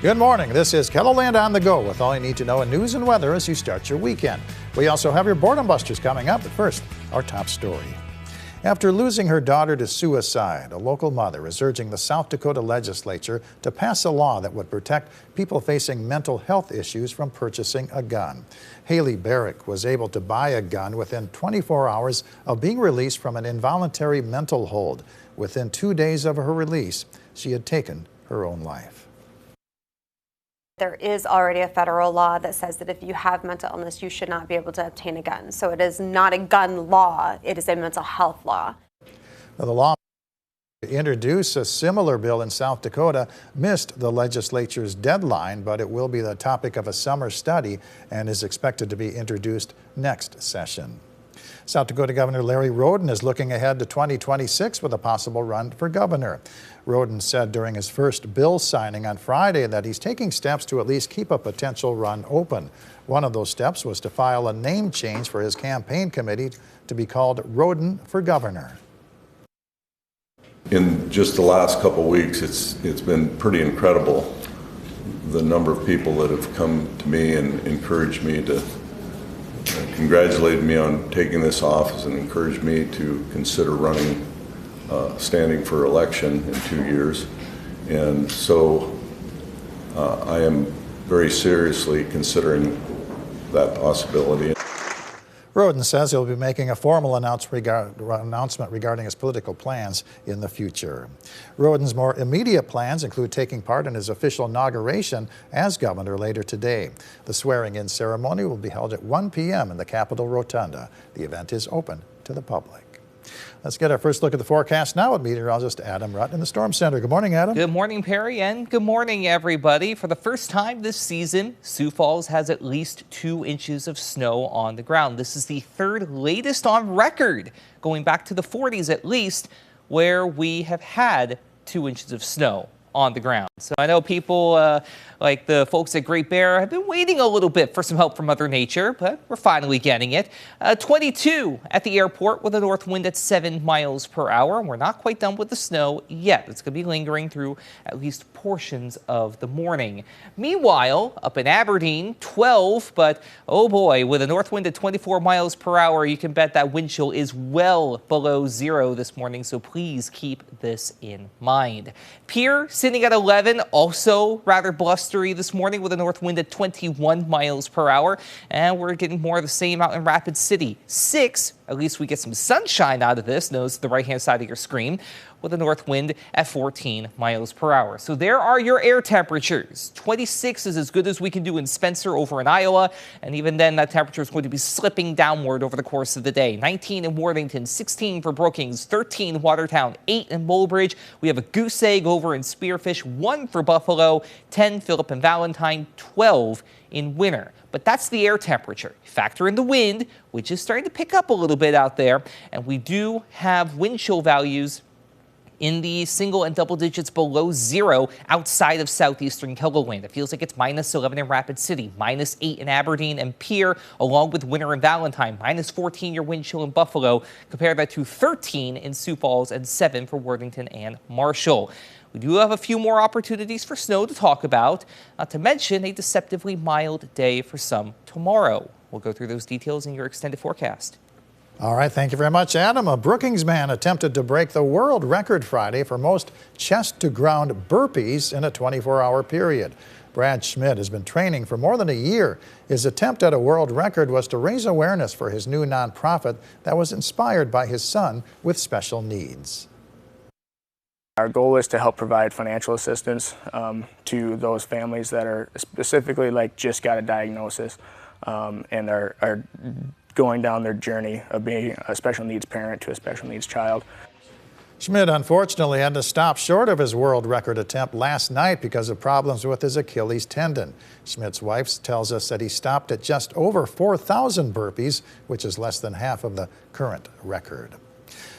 Good morning. This is KELOLAND On The Go with all you need to know in news and weather as you start your weekend. We also have your boredom busters coming up, but first, our top story. After losing her daughter to suicide, a local mother is urging the South Dakota legislature to pass a law that would protect people facing mental health issues from purchasing a gun. Haley Barrick was able to buy a gun within 24 hours of being released from an involuntary mental hold. Within 2 days of her release, she had taken her own life. There is already a federal law that says that if you have mental illness, you should not be able to obtain a gun. So it is not a gun law, it is a mental health law. Now, the law to introduce a similar bill in South Dakota missed the legislature's deadline, but it will be the topic of a summer study and is expected to be introduced next session. South Dakota Governor Larry Roden is looking ahead to 2026 with a possible run for governor. Roden said during his first bill signing on Friday that he's taking steps to at least keep a potential run open. One of those steps was to file a name change for his campaign committee to be called Roden for Governor. In just the last couple weeks, it's been pretty incredible, the number of people that have come to me and encouraged me to congratulated me on taking this office and encouraged me to consider running, standing for election in 2 years. And so I am very seriously considering that possibility. Roden says he'll be making a formal announcement regarding his political plans in the future. Roden's more immediate plans include taking part in his official inauguration as governor later today. The swearing-in ceremony will be held at 1 p.m. in the Capitol Rotunda. The event is open to the public. Let's get our first look at the forecast now with meteorologist Adam Rutt in the Storm Center. Good morning, Adam. Good morning, Perry, and good morning, everybody. For the first time this season, Sioux Falls has at least 2 inches of snow on the ground. This is the third latest on record, going back to the 40s at least, where we have had 2 inches of snow on the ground. So I know people like the folks at Great Bear have been waiting a little bit for some help from Mother Nature, but we're finally getting it. 22 at the airport with a north wind at 7 miles per hour. And we're not quite done with the snow yet. It's going to be lingering through at least portions of the morning. Meanwhile, up in Aberdeen, 12, but oh boy, with a north wind at 24 miles per hour, you can bet that wind chill is well below 0 this morning, so please keep this in mind. Pierre sitting at 11, also rather blustery this morning with a north wind at 21 miles per hour. And we're getting more of the same out in Rapid City. 6, at least we get some sunshine out of this, nose to the right-hand side of your screen, with a north wind at 14 miles per hour. So there are your air temperatures. 26 is as good as we can do in Spencer over in Iowa. And even then, that temperature is going to be slipping downward over the course of the day. 19 in Worthington, 16 for Brookings, 13 Watertown, 8 in Mulbridge. We have a goose egg over in Spearfish, 1 for Buffalo, 10 Phillip and Valentine, 12 in Winter. But that's the air temperature. Factor in the wind, which is starting to pick up a little bit out there. And we do have wind chill values in the single and double digits below 0 outside of southeastern KELOLAND. It feels like it's -11 in Rapid City, -8 in Aberdeen and Pierre, along with Winter and Valentine, -14 your wind chill in Buffalo. Compare that to 13 in Sioux Falls and 7 for Worthington and Marshall. We do have a few more opportunities for snow to talk about, not to mention a deceptively mild day for some tomorrow. We'll go through those details in your extended forecast. All right, thank you very much, Adam. A Brookings man attempted to break the world record Friday for most chest-to-ground burpees in a 24-hour period. Brad Schmidt has been training for more than a year. His attempt at a world record was to raise awareness for his new nonprofit that was inspired by his son with special needs. Our goal is to help provide financial assistance to those families that are specifically just got a diagnosis and are going down their journey of being a special needs parent to a special needs child. Schmidt unfortunately had to stop short of his world record attempt last night because of problems with his Achilles tendon. Schmidt's wife tells us that he stopped at just over 4,000 burpees, which is less than half of the current record.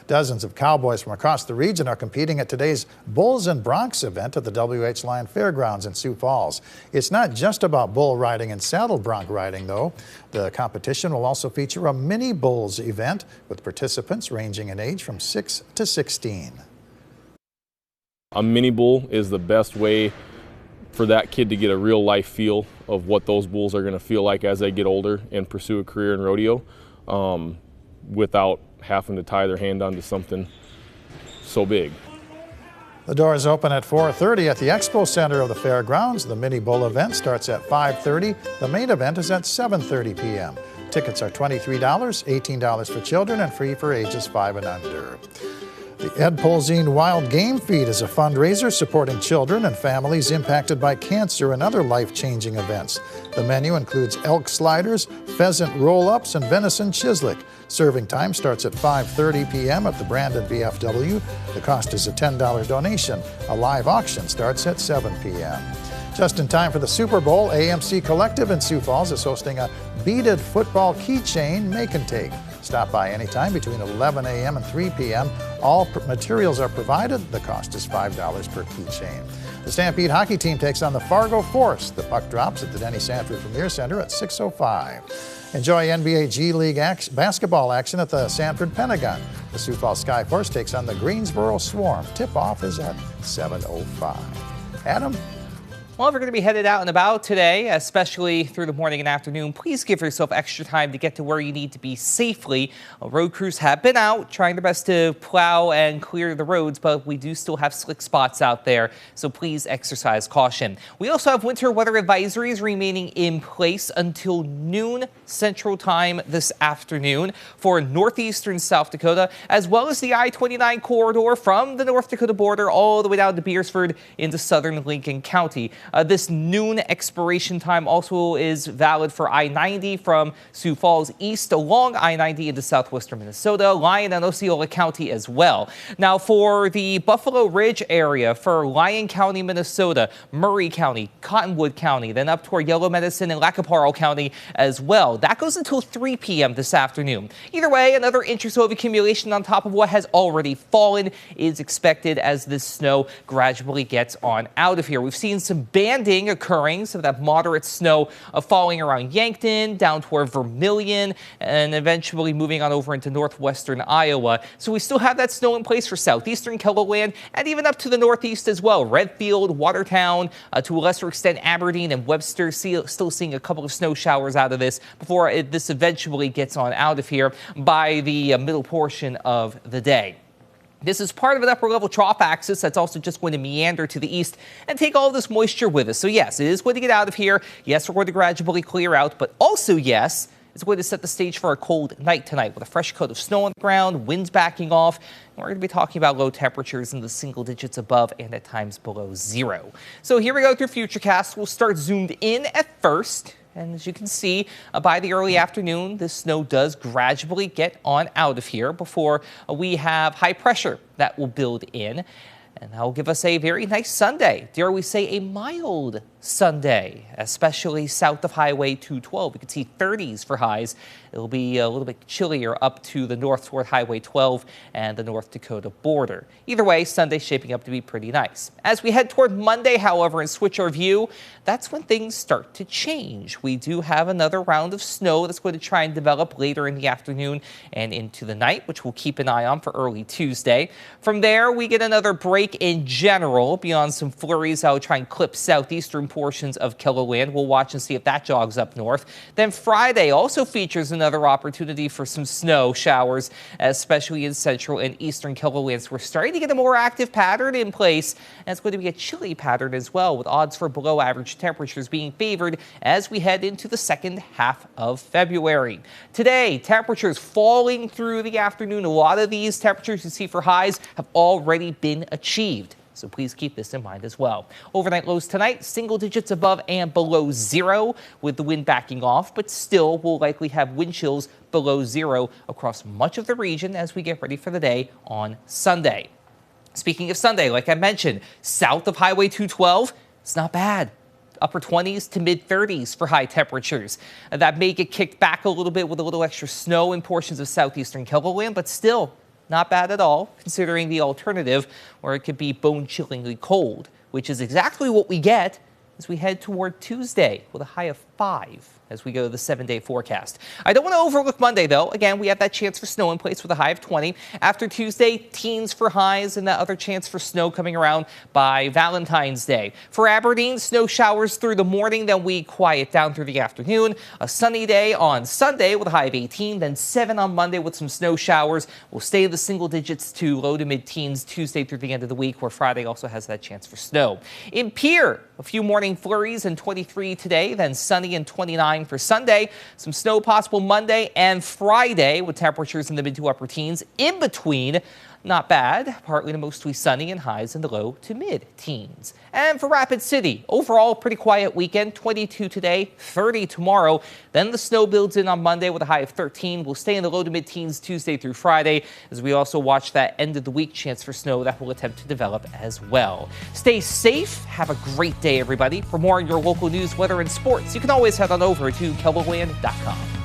Dozens of cowboys from across the region are competing at today's Bulls and Broncs event at the W.H. Lyon Fairgrounds in Sioux Falls. It's not just about bull riding and saddle bronc riding, though. The competition will also feature a mini bulls event with participants ranging in age from 6 to 16. A mini bull is the best way for that kid to get a real life feel of what those bulls are going to feel like as they get older and pursue a career in rodeo, without having to tie their hand onto something so big. The doors open at 4:30 at the Expo Center of the Fairgrounds. The mini bull event starts at 5:30. The main event is at 7:30 p.m. Tickets are $23, $18 for children, and free for ages 5 and under. The Ed Polzine Wild Game Feed is a fundraiser supporting children and families impacted by cancer and other life-changing events. The menu includes elk sliders, pheasant roll-ups, and venison chislic. Serving time starts at 5:30 p.m. at the Brandon VFW. The cost is a $10 donation. A live auction starts at 7 p.m. Just in time for the Super Bowl, AMC Collective in Sioux Falls is hosting a beaded football keychain make and take. Stop by anytime between 11 a.m. and 3 p.m. All materials are provided. The cost is $5 per keychain. The Stampede hockey team takes on the Fargo Force. The puck drops at the Denny Sanford Premier Center at 6:05. Enjoy NBA G League basketball action at the Sanford Pentagon. The Sioux Falls Skyforce takes on the Greensboro Swarm. Tip-off is at 7:05. Adam? Well, if you're going to be headed out and about today, especially through the morning and afternoon, please give yourself extra time to get to where you need to be safely. Road crews have been out trying their best to plow and clear the roads, but we do still have slick spots out there, so please exercise caution. We also have winter weather advisories remaining in place until noon Central Time this afternoon for northeastern South Dakota, as well as the I-29 corridor from the North Dakota border all the way down to Beersford into southern Lincoln County. This noon expiration time also is valid for I-90 from Sioux Falls east along I-90 into southwestern Minnesota, Lyon and Osceola County as well. Now for the Buffalo Ridge area, for Lyon County, Minnesota, Murray County, Cottonwood County, then up toward Yellow Medicine and Lackaparle County as well. That goes until 3 p.m. this afternoon. Either way, another inch or so of accumulation on top of what has already fallen is expected as this snow gradually gets on out of here. We've seen some banding occurring, so that moderate snow falling around Yankton, down toward Vermilion, and eventually moving on over into northwestern Iowa. So we still have that snow in place for southeastern KELOLAND and even up to the northeast as well. Redfield, Watertown, to a lesser extent Aberdeen and Webster, still seeing a couple of snow showers out of this before this eventually gets on out of here by the middle portion of the day. This is part of an upper level trough axis that's also just going to meander to the east and take all of this moisture with us. So yes, it is going to get out of here. Yes, we're going to gradually clear out, but also yes, it's going to set the stage for a cold night tonight with a fresh coat of snow on the ground, winds backing off. And we're going to be talking about low temperatures in the single digits above and at times below zero. So here we go through Futurecast. We'll start zoomed in at first. And as you can see, by the early afternoon, this snow does gradually get on out of here before we have high pressure that will build in. And that will give us a very nice Sunday. Dare we say a mild Sunday, especially south of Highway 212. We can see 30s for highs. It'll be a little bit chillier up to the north toward Highway 12 and the North Dakota border. Either way, Sunday's shaping up to be pretty nice. As we head toward Monday, however, and switch our view, that's when things start to change. We do have another round of snow that's going to try and develop later in the afternoon and into the night, which we'll keep an eye on for early Tuesday. From there, we get another break in general beyond some flurries that will try and clip southeastern portions of KELOLAND. We'll watch and see if that jogs up north. Then Friday also features another opportunity for some snow showers, especially in central and eastern KELOLAND. So we're starting to get a more active pattern in place, and it's going to be a chilly pattern as well, with odds for below average temperatures being favored as we head into the second half of February. Today, temperatures falling through the afternoon. A lot of these temperatures you see for highs have already been achieved. So please keep this in mind as well. Overnight lows tonight, single digits above and below zero, with the wind backing off, but still we'll likely have wind chills below zero across much of the region as we get ready for the day on Sunday. Speaking of Sunday, like I mentioned, south of Highway 212, it's not bad. Upper 20s to mid 30s for high temperatures. That may get kicked back a little bit with a little extra snow in portions of southeastern KELOLAND, but still not bad at all, considering the alternative where it could be bone-chillingly cold, which is exactly what we get as we head toward Tuesday with a high of 5 as we go to the 7-day forecast. I don't want to overlook Monday, though. Again, we have that chance for snow in place with a high of 20. After Tuesday, teens for highs and that other chance for snow coming around by Valentine's Day. For Aberdeen, snow showers through the morning, then we quiet down through the afternoon. A sunny day on Sunday with a high of 18, then 7 on Monday with some snow showers. We'll stay in the single digits to low to mid-teens Tuesday through the end of the week, where Friday also has that chance for snow. In Pierre, a few morning flurries and 23 today, then sunny and 29 for Sunday. Some snow possible Monday and Friday with temperatures in the mid to upper teens. In between, not bad, partly to mostly sunny and highs in the low to mid-teens. And for Rapid City, overall pretty quiet weekend, 22 today, 30 tomorrow. Then the snow builds in on Monday with a high of 13. We'll stay in the low to mid-teens Tuesday through Friday as we also watch that end of the week chance for snow that will attempt to develop as well. Stay safe. Have a great day, everybody. For more on your local news, weather, and sports, you can always head on over to KELOLAND.com.